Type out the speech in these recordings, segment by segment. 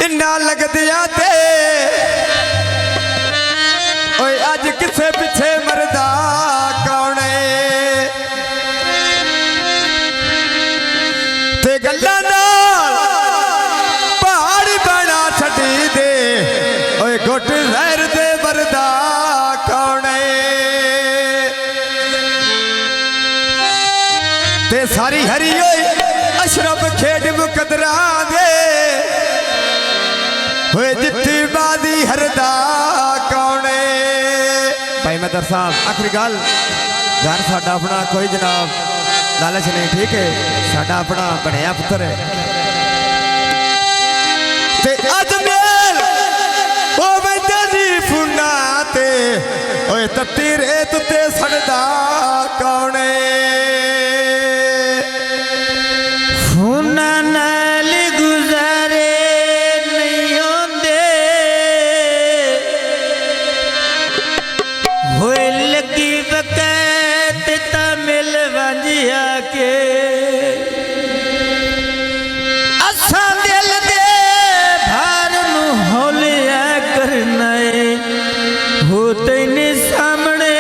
इन्ना लग दिया ते ओए अज किसे पिछे मरदा कौन ते गल्लां नाल पहाड़ बना छड्डी दे ओए गुट जहर दे मरदा कौन ते सारी हरी ओए अशरफ खेड मुकदरा दे होए जित्ती बादी हरदा कौन भाई मदर साहब आखिरी गल घर साडा अपना कोई जनाब लालच नहीं ठीक है साडा अपना बनया पुत्र है ते अज मेल ओ बैठा जी फुना ते ओए तत्ती रेत ते सड़दा कौन फुना नाल गुजारे नहीं होंदे होए लगी बकैत तमिल वंजिया के असा दिल दे भार नू हौलिया करना हो तेने सामने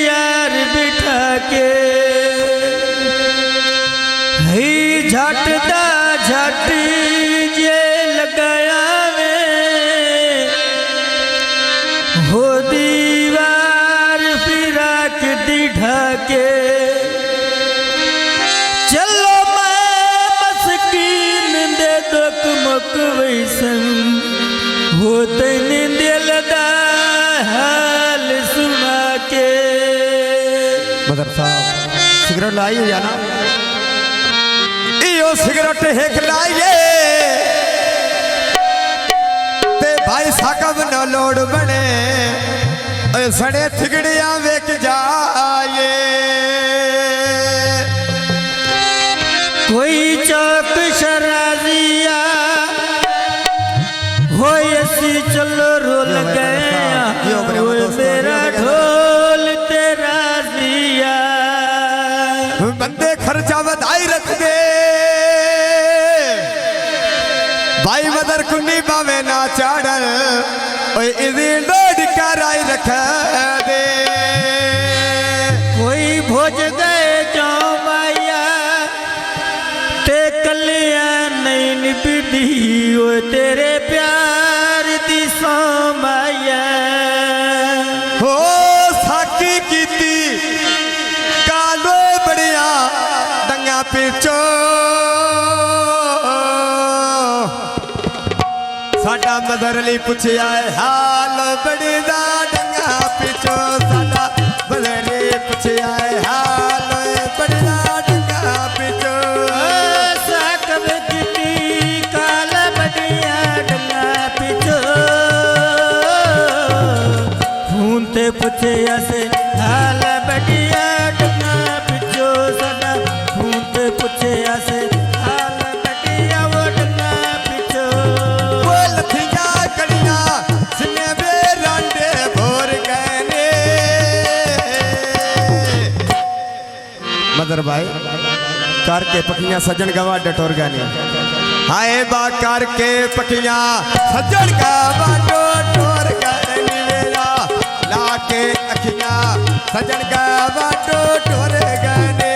यार बिठा के ही झट दा झट जे लगाया वे हो दीवार फिराक दी ढाके चलो मैं मस्कीन दे दुख मुक वैसन हो तेने दिल दा हाल सुना के मदर साहब सिगरेट लाई हो जाना इो सिगरेट हेक लाइए ते भाई साकब न लोड़ बने ओए सड़े थिगड़िया वेक जाए कोई चौक शराजिया होए सी चलो रोल गया होए मेरा ढोल तेरा जिया बंदे खर्चा वधाई रख दे भाई मदर कुन्नी बावे ना चाड़ल ओए इदी डोड कराई रख दे कोई भोज गए जाओ माया ते कलिया नहीं निपदी ओए तेरे प्यार दी सो माया हो साकी कीती कालो बड़िया डंगा पिछो साडा मदर अली पुछया हाल बड़ी दा डंगा पिछो साडा मदर अली पुछया हाल बड़ी दा डंगा पिछो साकब किती काल बड़िया डंगा पिछो खून ते पुछे से हाल बड़िया डंगा पिछो सदा खून ते पुछे से हाल बड़िया वो डंगा पिछो वो लथिया कड़िया सिने बे रांडे भोर गए ने मदर भाई करके पकियां सजन गवा डटोर गाने हाय बा करके पकियां सजन गवा डटोर गाने वेला लाके अखियां सजन गवा डटोर गाने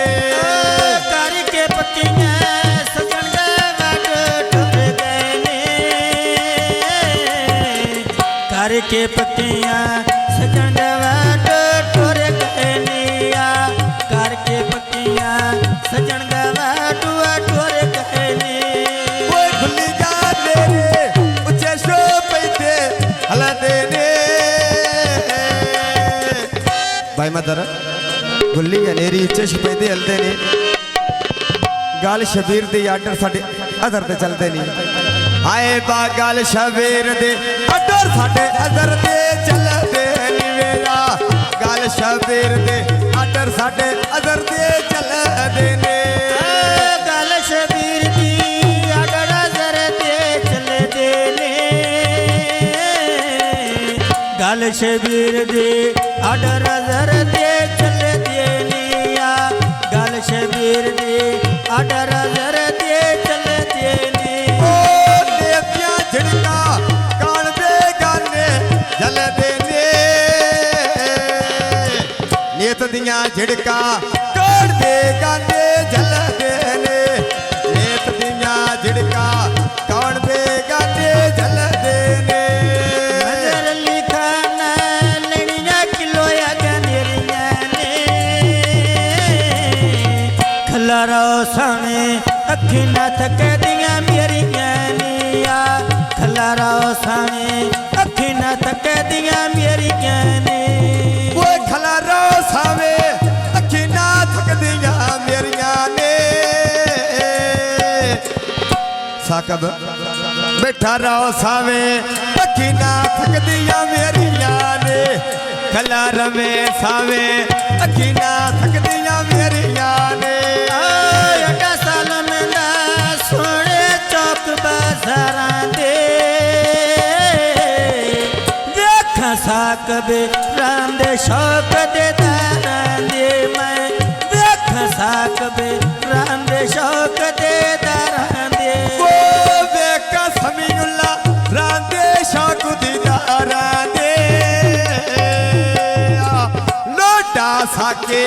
करके पकियां सजन गवा डटोर गाने करके पकियां सजन गवा डटोर गाने करके पकियां सजन गवा डटोर गाने ओए खुली जा तेरे उच्चे शो पैदे हला देने भाई मदर गुल्ली अनेरी उच्चे शो पैदे हलते ने गाल शबीर दे आर्डर साडे अदर ते चलते नहीं हाय बा गाल शबीर दे आर्डर साडे अदर ते चलते नहीं वेला गाल शबीर दे आर्डर साडे अदर ते चलते ने गल शबीर दी आडर जर ते चले देने गल शबीर दी आडर जर ते चले देनिया गल शबीर दी आडर जर ते चले देने ओ देतियां झड़ ਦੀਆਂ ਝਿੜਕਾਂ ਕੋੜਦੇ ਗਾਂਦੇ ਝੱਲਦੇ ਨੇ ਰੇਤ ਦੀਆਂ ਝਿੜਕਾਂ ਕੋੜਦੇ ਗਾਂਦੇ ਝੱਲਦੇ ਨੇ ਨਜ਼ਰ ਲਿਖਾਣਾ ਲੈਣੀਆਂ ਕਿਲੋਆਂ ਗੰਦੇਰੀਆਂ ਨੇ ਖਲਾਰਾ ਸਾਵੇਂ ਅੱਖੀ ਨਾ ਥੱਕਦੀਆਂ ਮੇਰੀਆਂ ਨੀਆਂ ਖਲਾਰਾ ਸਾਵੇਂ ਅੱਖੀ ਨਾ ਥੱਕਦੀਆਂ ਮੇਰੀਆਂ ਨੇ ਓਏ ਖਲਾਰੋ ਸਾਵੇ ਅੱਖੀ ਨਾ ਥੱਕਦੀਆਂ ਮੇਰੀਆਂ ਨੇ ਸਾਕਬ ਬੈਠਾ ਰਹੋ ਸਾਵੇ ਅੱਖੀ ਨਾ ਥੱਕਦੀਆਂ ਮੇਰੀਆਂ ਨੇ ਖਲਾਰਵੇਂ ਸਾਵੇ ਅੱਖੀ ਨਾ ਥੱਕਦੀਆਂ ਮੇਰੀਆਂ ਨੇ ਅੱਡਾ ਸਾਲਮ ਦਾ ਸੋਹਣੇ ਚੌਕ ਬਾਜ਼ਾਰਾਂ ਦੇ ਵੇਖਾਂ ਸਾਕਬੇ ਰਾਮ ਦੇ ਸ਼ੌਕ ਦੇ ਦਾਰਾਂ ਦੇ ਮੈਂ ਵੇਖਾਂ ਸਾਕਬੇ ਰਾਮ ਦੇ ਸ਼ੌਕ ਦੇ ਦਾਰਾਂ ਦੇ ਓ ਵੇਖਾ ਸਮੀਉੱਲਾ ਰਾਂਦੇ ਸ਼ੌਕ ਦੀਦਾਰਾਂ ਦੇ ਲੋਟਾ ਸਾਕੇ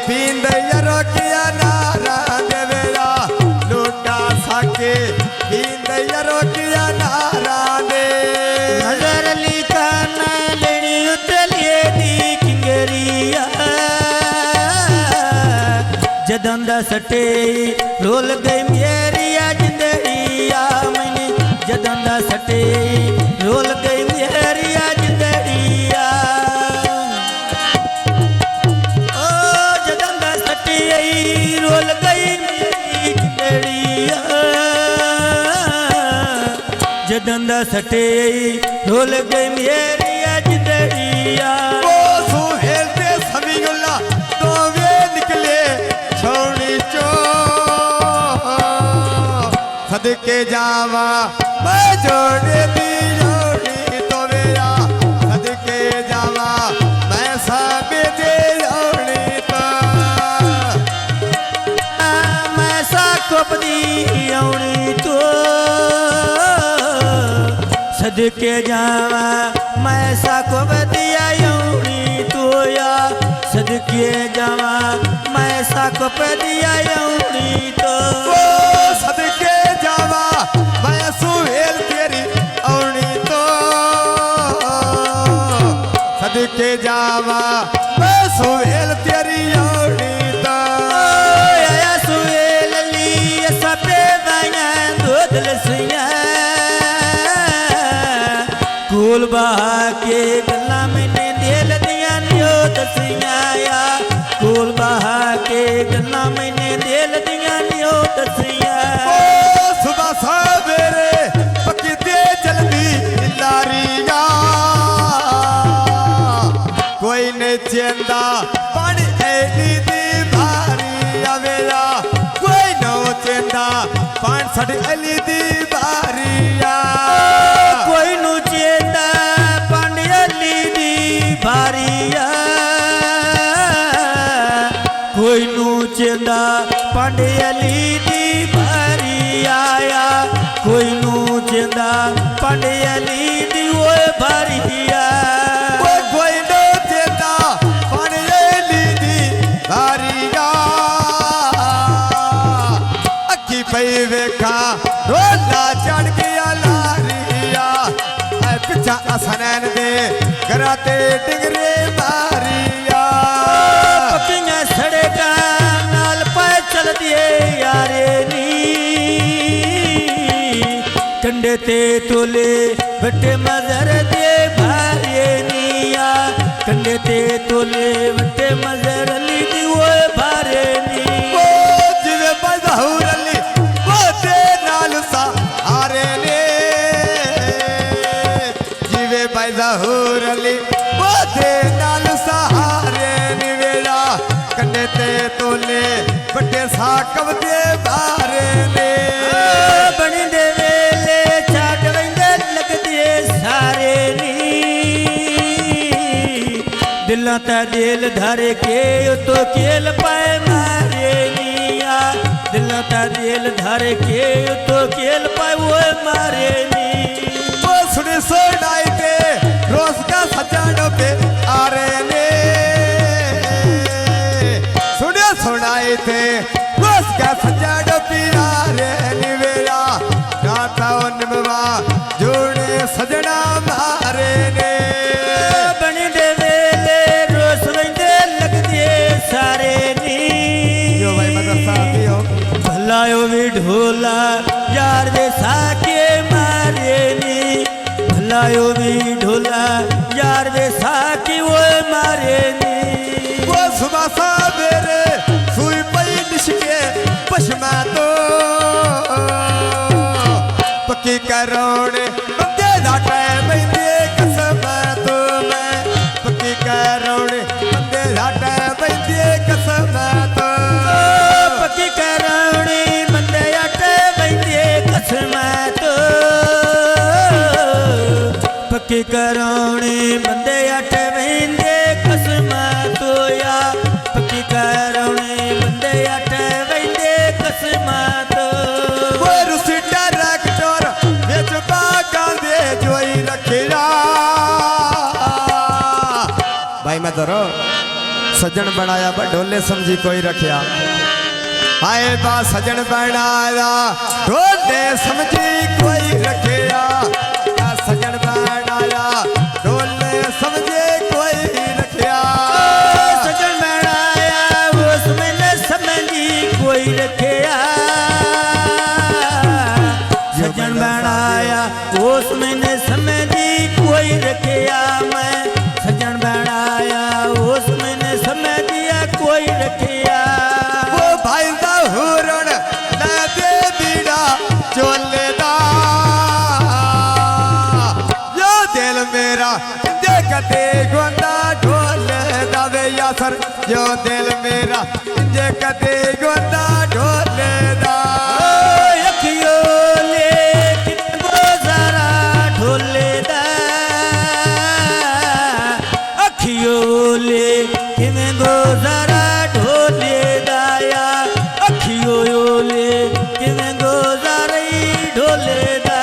ਪੀਂਦ ਯਰੋ ਕਿਆ ਨਾਰਾਂ ਦੇ ਵੇਰਾ ਲੋਟਾ ਸਾਕੇ ਪੀਂਦ ਯਰੋ ਕਿਆ ਨਾਰਾਂ ਦੇ ਨਜ਼ਰ ਲਿਖਾਣਾ ਲੈਣੀ ਉਤਲੀਏ ਦੀ ਕਿੰਗਰੀਆ ਜਦੋਂ ਦਾ ਸਟੇ ਰੋਲ ਗਈ ਮੇਰੀ ਜਿੰਦੜੀਆ ਮੈਨੇ ਜਦੋਂ ਦਾ ਸਟੇ ਰੋਲ ਗਈ ਮੇਰੀ ਜਿੰਦੜੀਆ ਓ ਜਦੋਂ ਦਾ ਸਟੇ ਰੋਲ ਗਈ ਮੇਰੀ ਜਿੰਦੜੀਆ ਜਦੋਂ ਦਾ ਸਟੇ ਰੋਲ ਗਈ ਮੇਰੀ ਜਿੰਦੜੀਆ ਓ ਸੁਹੇਲ ਤੇ ਸਮੀਉੱਲਾ ਦੋਵੇਂ ਨਿਕਲੇ ਛੌਣੀ ਚੋਂ ਸਦਕੇ ਜਾਵਾ ਮੈਂ ਜੋੜੇ ਦੀ ਜੋੜੀ ਤੋਂ ਮੇਰਾ ਸਦਕੇ ਜਾਵਾ ਮੈਂ ਸਾਬੇ ਦੇ ਜੋੜੀ ਤੋਂ ਮੈਂ ਸਾਕਬਦੀ ਆਉਣੀ ਤੋ ਸਦਕੇ ਜਾਵਾਂ ਮੈਂ ਸਾਕਬਦੀ ਆਉਣੀ ਤੋਇਆ ਸਦਕੇ ਜਾਵਾਂ ਮੈਂ ਸਾਕਬਦੀ ਆਉਣੀ ਤੋ ਓ ਸਦਕੇ ਜਾਵਾ ਮੈਂ ਸੁਹੇਲ ਤੇਰੀ ਆਉਣੀ ਤੋਂ ਸਦਕੇ ਜਾਵਾ ਮੈਂ ਸੁਹੇਲ ਤੇਰੀ ਆਉਣੀ ਤੋਂ ਆਇਆ ਸੁਏਲ ਲੀ ਸਭੇ ਬਾਈਆਂ ਦੁੱਧ ਲਸੀਆਂ ਕੋਲ ਬਹਾ ਕੇ ਗੱਲਾਂ ਮੈਨੇ ਦਿਲ ਦੀਆਂ ਨਿਓ ਦਸੀਆਂ ਆ ਕੋਲ ਬਹਾ ਕੇ ਗੱਲਾਂ ਮੈਨੇ ਦਿਲ ਦੀਆਂ ਨਿਓ ਦਸੀਆਂ ਓ ਸੁਬਾ ਸਵੇਰੇ ਪੱਕੀ ਤੇ ਜਲਦੀ ਲਾਰੀਆਂ ਕੋਈ ਨੇ ਚੰਦਾ ਪਾਣੀ ਐਨੀ ਦੀ ਭਾਰੀ ਆਵੇਲਾ ਕੋਈ ਨੋ ਚੰਦਾ ਪਾਣ ਸਾਡੇ ਅਲੀ ਦੀ ਭਾਰੀਆ ਕੋਈ ਨੂੰ ਚੇਂਦਾ ਪੰਡਿਆਲੀ ਦੀ ਭਾਰੀਆ ਕੋਈ ਨੂੰ ਚੇਂਦਾ ਪੰਡਿਆਲੀ ਦੀ ਭਾਰੀਆ ਆ ਕੋਈ ਨੂੰ ਚੇਂਦਾ ਪੰਡਿਆਲੀ ਦੀ ਓਏ ਭਾਰੀਆ ਓਏ ਕੋਈ ਨੋ ਚੰਦਾ ਪਾਣੀ ਐਨੀ ਦੀ ਭਾਰੀਆ ਅੱਖੀ ਪਈ ਵੇਖਾਂ ਰੋਲਾ ਚੜ ਗਿਆ ਲਾਰੀਆ ਐ ਪਿੱਛਾ ਅਸਨੈਨ ਦੇ ਘਰਾਂ ਤੇ ਡਿੰਗਰੇ ਮਾਰੀਆ ਪੱਕੀਆਂ ਸੜਕਾਂ ਨਾਲ ਪੈ ਚਲਦੀ ਏ ਯਾਰੇ ਨੀ ਕੰਡੇ ਤੇ ਤੋਲੇ ਵੱਟੇ ਮਜ਼ਰ ਦੇ ਭਾਰੇ ਨੀਆ ਕੰਡੇ ਤੇ ਤੋਲੇ ਵੱਟੇ ਮਜ਼ਰ ਅਲੀ ਦੀ ਓਏ ਭਾਰੇ ਨੀ ਓ ਜਿਵੇਂ ਬਜ਼ਹੂਰ ਅਲੀ ਉਹਦੇ ਨਾਲ ਸਹਾਰੇ ਨੇ ਜਿਵੇਂ ਬਜ਼ਹੂਰ ਅਲੀ ਉਹਦੇ ਨਾਲ ਸਹਾਰੇ ਨੀ ਵੇਲਾ ਕੰਡੇ ਤੇ ਤੋਲੇ ਵੱਡੇ ਸਾਕਬ ਦੇ ਬਾਰੇ ਨੇ ਬਣਦੇ ਵੇਲੇ ਛੱਡ ਵੰਦੇ ਲੱਗਦੇ ਸਾਰੇ ਨੀ ਦਿਲਾਂ ਤਾਂ ਦਿਲ ਧਰ ਕੇ ਉਤੋਂ ਕੇਲ ਪਾਏ ਮਾਰੇ ਨੀਆ ਦਿਲਾਂ ਤਾਂ ਦਿਲ ਧਰ ਕੇ ਉਤੋਂ ਕੇਲ ਪਾਏ ਓਏ ਮਾਰੇ ਨੀ वो सुने सोनाई पे रोज का सजानो पे आ रहे ने प्रेमवा जोड़े सजना मारे ने बनी दे वेले रोस वंदे लगदे सारे नी यो भाई मदरसा दियो भलायो भी ढोला यार दे साके मारे नी भलायो भी ढोला यार दे साके वो मारे नी वो सुबह सवेरे सुई पई निशके पशमा तो पक्की करोड़े बंदे जाटे बैठे कसम तो मैं पक्की करोड़े बंदे जाटे बैठे कसम तो पक्की करौणी बंदे आटे बैठे कसम तो पक्की करौणी बंदे आटे बैठे कसम तो या पक्की करौणी बंदे आटे बैठे कसम तो वो रुसी ट्रैक्टर बेच बागा दे जोई रखिया भाई मैं दरो सज्जन बनाया बा ढोले समझी कोई रखिया आए बा सजन बनाया ढोले समझी कोई रखिया सजन बनाया ढोले समझे कोई रखिया सजन बनाया उसमें न समझी कोई रखिया सजन बनाया उसमें न समझी कोई रखिया मैं सजन बनाया उसमें न समझिया कोई रखिया वो भाई दा हुरण ले दे बीड़ा चोले दा यो दिल मेरा इंजे कते गोंदा ढोले दा वे यासर यो दिल मेरा इंजे कते गोंदा ढोले दा अखियो ले गुजारा ढोले दा अखियो ले किवें गुजारा ढोले दा या अखियो ले किवें गुजारी ढोले दा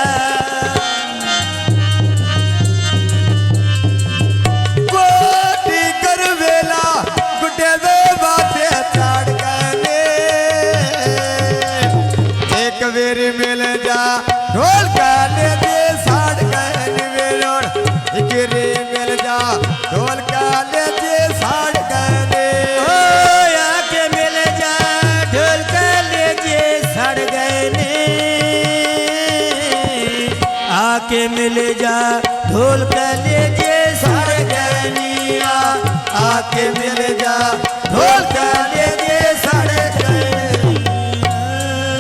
गोटी कर वेला गुड्डे दे बाते चाड़ गने एक वेरी मिल जा ढोल काले दे साड़ गने वेलोड़ एक रे मिल जा ढोल काले दे साड़ गने आके मिल जा ढोल का लेके सड़ गए ने आके मिल जा ढोल का लेके सड़ गए नी आके मिल जा ढोल का